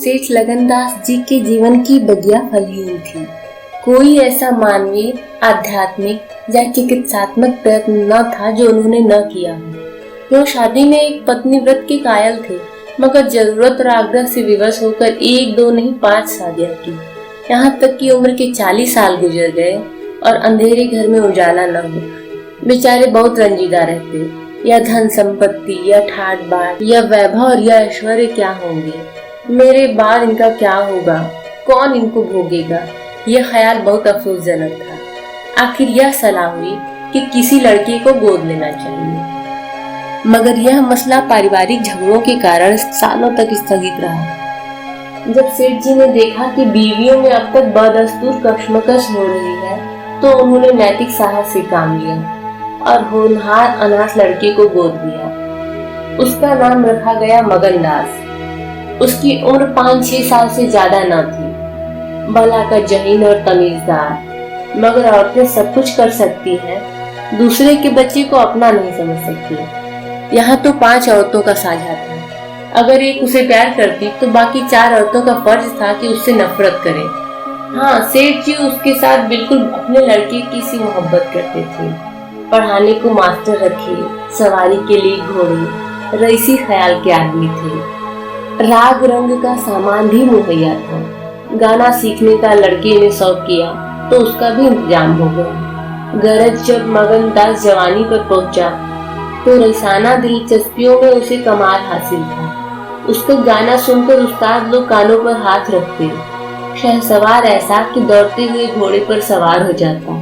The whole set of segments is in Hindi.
सेठ लगनदास जी के जीवन की बगिया फलहीन थी। कोई ऐसा मानवीय, आध्यात्मिक या चिकित्सात्मक प्रयत्न न था जो उन्होंने न किया हो। वो शादी में एक पत्नी व्रत के कायल थे, मगर जरूरत और आग्रह से विवश होकर 1, 2 नहीं 5 शादियां की। यहाँ तक कि उम्र के 40 साल गुजर गए और अंधेरे घर में उजाला न हो। बेचारे बहुत रंजीदा रहते, या धन संपत्ति या ठाट बाट या वैभव या ऐश्वर्य क्या होंगे, मेरे बाद इनका क्या होगा, कौन इनको भोगेगा, यह ख्याल बहुत अफसोसजनक था। आखिर यह सलाह हुई कि किसी लड़के को गोद लेना चाहिए, मगर यह मसला पारिवारिक झगड़ों के कारण सालों तक स्थगित रहा। जब सेठ जी ने देखा कि बीवियों में अब तक बदस्तूर कशमकश हो रही है, तो उन्होंने नैतिक साहस से काम लिया और होनहार अनाथ लड़के को गोद लिया। उसका नाम रखा गया मगनदास। उसकी उम्र 5-6 साल से ज्यादा न थी। भला का जहीन और तमीजदार, मगर औरतें सब कुछ कर सकती हैं, दूसरे के बच्चे को अपना नहीं समझ सकती। यहाँ तो 5 औरतों का साझा था। अगर एक उसे प्यार करती तो बाकी 4 औरतों का फर्ज था कि उससे नफरत करे। हाँ, सेठ जी उसके साथ बिल्कुल अपने लड़के की सी मोहब्बत करते थे। पढ़ाने को मास्टर रखे, सवारी के लिए घोड़े, रईसी ख्याल के आदमी थे। राग रंग का सामान भी मुहैया था। गाना सीखने का लड़के ने शौक किया तो उसका भी इंतजाम हो गया। गरज जब मगनदास जवानी पर पहुंचा तो रईसाना दिलचस्पियों में उसे कमाल हासिल था। उसका गाना सुनकर उस्ताद लोग कानों पर हाथ रखते। शहसवार ऐसा कि दौड़ते हुए घोड़े पर सवार हो जाता।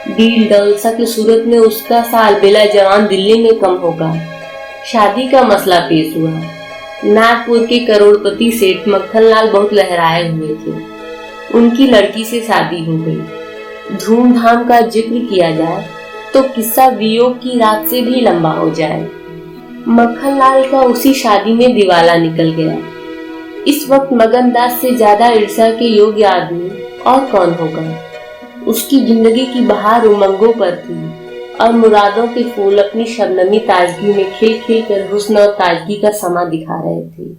डील डौलसा की सूरत में उसका सालबेला जवान दिल्ली में कम होगा। शादी का मसला पेश हुआ। नागपुर के करोड़पति सेठ मक्खनलाल बहुत लहराए हुए थे। उनकी लड़की से शादी हो गई। धूमधाम का जिक्र किया जाए तो किस्सा वियोग की रात से भी लंबा हो जाए। मक्खनलाल का उसी शादी में दिवाला निकल गया। इस वक्त मगनदास से ज्यादा ईर्ष्या के योग्य आदमी और कौन होगा। उसकी जिंदगी की बहार उमंगों पर थी और मुरादों के फूल अपनी शबनमी ताजगी में खिल खिल कर हुस्न और ताजगी का समा दिखा रहे थे।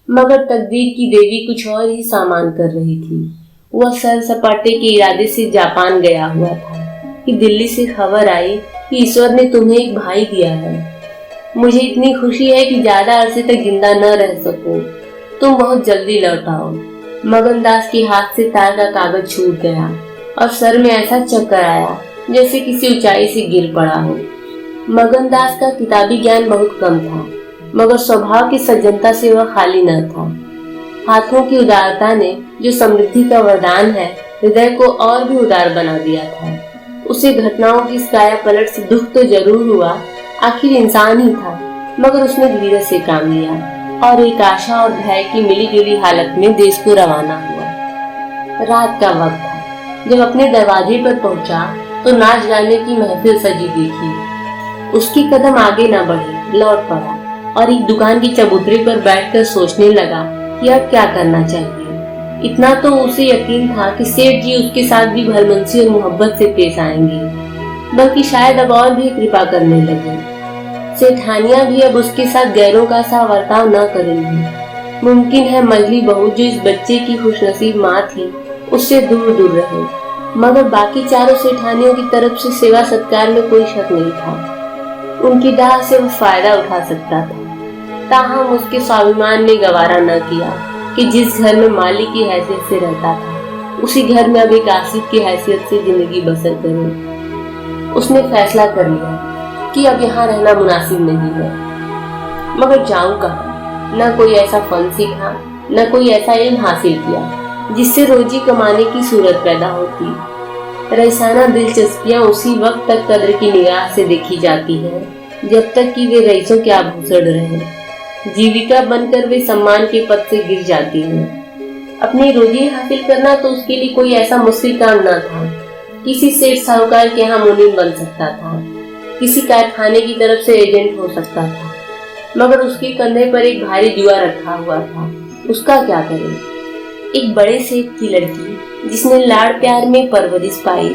मगर तकदीर की देवी कुछ और ही सामान कर रही थी। वह सर सपाटे के इरादे से जापान गया हुआ था कि दिल्ली से खबर आई कि ईश्वर ने तुम्हें एक भाई दिया है। मुझे इतनी खुशी है कि ज्यादा अरसे तक जिंदा न रह सकूं। तुम बहुत जल्दी लौट आओ। मगनदास के हाथ से तार का कागज छूट गया और सर में ऐसा चक्कर आया जैसे किसी ऊंचाई से गिर पड़ा हो। मगनदास का किताबी ज्ञान बहुत कम था, मगर स्वभाव की सज्जनता से वह खाली न था। हाथों की उदारता ने, जो समृद्धि का वरदान है, हृदय को और भी उदार बना दिया था। उसे घटनाओं की काया पलट से दुख तो जरूर हुआ, आखिर इंसान ही था, मगर उसने धीरज से काम लिया और एक आशा और भय की मिली जुली हालत में देश को रवाना हुआ। रात का वक्त था। जब अपने दरवाजे पर पहुंचा तो नाच गाने की महफिल सजी देखी। उसकी कदम आगे न बढ़े, लौट पड़ा और एक दुकान की चबूतरे पर बैठकर सोचने लगा कि अब क्या करना चाहिए। इतना तो उसे यकीन था कि सेठ जी उसके साथ भी भरमंसी और मोहब्बत से पेश आएंगे, बल्कि शायद अब और भी कृपा करने लगे। सेठानियां भी अब उसके साथ गैरों का सा वर्ताव न करेंगी। मुमकिन है मंझली बहू जो इस बच्चे की खुशनसीब माँ थी उससे दूर दूर रहे, मगर बाकी चारों सेठानियों की तरफ से सेवा सत्कार में कोई शक नहीं था। उनकी दाह से वो फायदा उठा सकता था। ताहम उसके स्वाभिमान ने गवारा न किया कि जिस घर में माली की हैसियत से रहता था उसी घर में अब एक आसिफ की हैसियत से जिंदगी बसर करे। उसने फैसला कर लिया कि अब यहाँ रहना मुनासिब नहीं है। मगर जाऊं कहाँ? न कोई ऐसा फन सीखा, न कोई ऐसा इल्म हासिल किया जिससे रोजी कमाने की सूरत पैदा होती। रईसाना दिलचस्पियां उसी वक्त तक कदर की निगाह से देखी जाती हैं जब तक कि वे रईसों के आभूषण रहे। जीविका बनकर वे सम्मान के पद से गिर जाती हैं। अपनी रोजी हासिल करना तो उसके लिए कोई ऐसा मुश्किल काम न था। किसी सेठ साहूकार के यहाँ मुनीम बन सकता था, किसी कारखाने की तरफ से एजेंट हो सकता था, मगर उसके कंधे पर एक भारी जुआ रखा हुआ था। उसका क्या करे? एक बड़े सेठ की लड़की जिसने लाड़ प्यार में परवरिश पाई,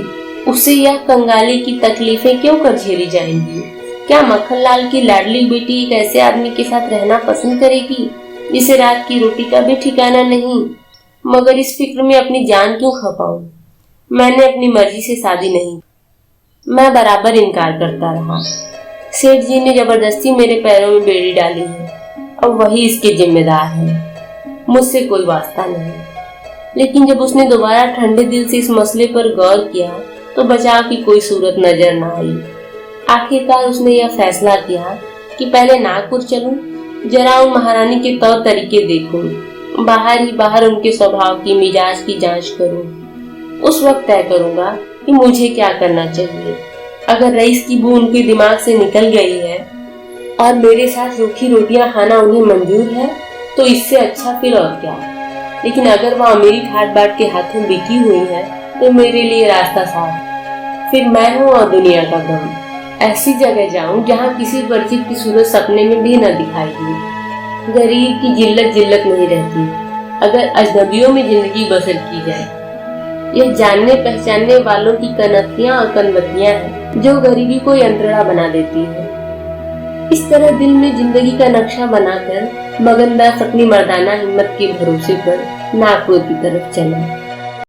उससे यह कंगाली की तकलीफें क्यों कर झेली जाएंगी? क्या मक्खनलाल की लाडली बेटी एक ऐसे आदमी के साथ रहना पसंद करेगी जिसे रात की रोटी का भी ठिकाना नहीं, मगर इस फिक्र में अपनी जान क्यों खपाऊं। मैंने अपनी मर्जी से शादी नहीं, मैं बराबर इनकार करता रहा। सेठ जी ने जबरदस्ती मेरे पैरों में बेड़ी डाली है, अब वही इसके जिम्मेदार है, मुझसे कोई वास्ता नहीं। लेकिन जब उसने दोबारा ठंडे दिल से इस मसले पर गौर किया तो बचाव की कोई सूरत नजर न आई। आखिरकार उसने यह फैसला किया कि पहले नागपुर चलूं, जरा उन महारानी के तौर तरीके देखूं, बाहर ही बाहर उनके स्वभाव की मिजाज की जांच करूं। उस वक्त तय करूंगा कि मुझे क्या करना चाहिए। अगर रईस की बू उनके दिमाग से निकल गई है और मेरे साथ रूखी रोटियां खाना उन्हें मंजूर है तो इससे अच्छा फिर और क्या। लेकिन अगर वह अमीरी ठाट बाट के हाथों बिकी हुई है तो मेरे लिए रास्ता साफ। फिर मैं हूँ और दुनिया का गम। ऐसी जगह जाऊं जहाँ किसी परिचित की सूरत सपने में भी न दिखाई दे। गरीब की जिल्लत जिल्लत नहीं रहती अगर अजनबियों में जिंदगी बसर की जाए। यह जानने पहचानने वालों की कनखियां और कनबत्तियां हैं जो गरीबी को यंत्रणा बना देती है। इस तरह दिल में जिंदगी का नक्शा बनाकर मगनदास अपनी मर्दाना हिम्मत के भरोसे पर नागपुर की तरफ चला।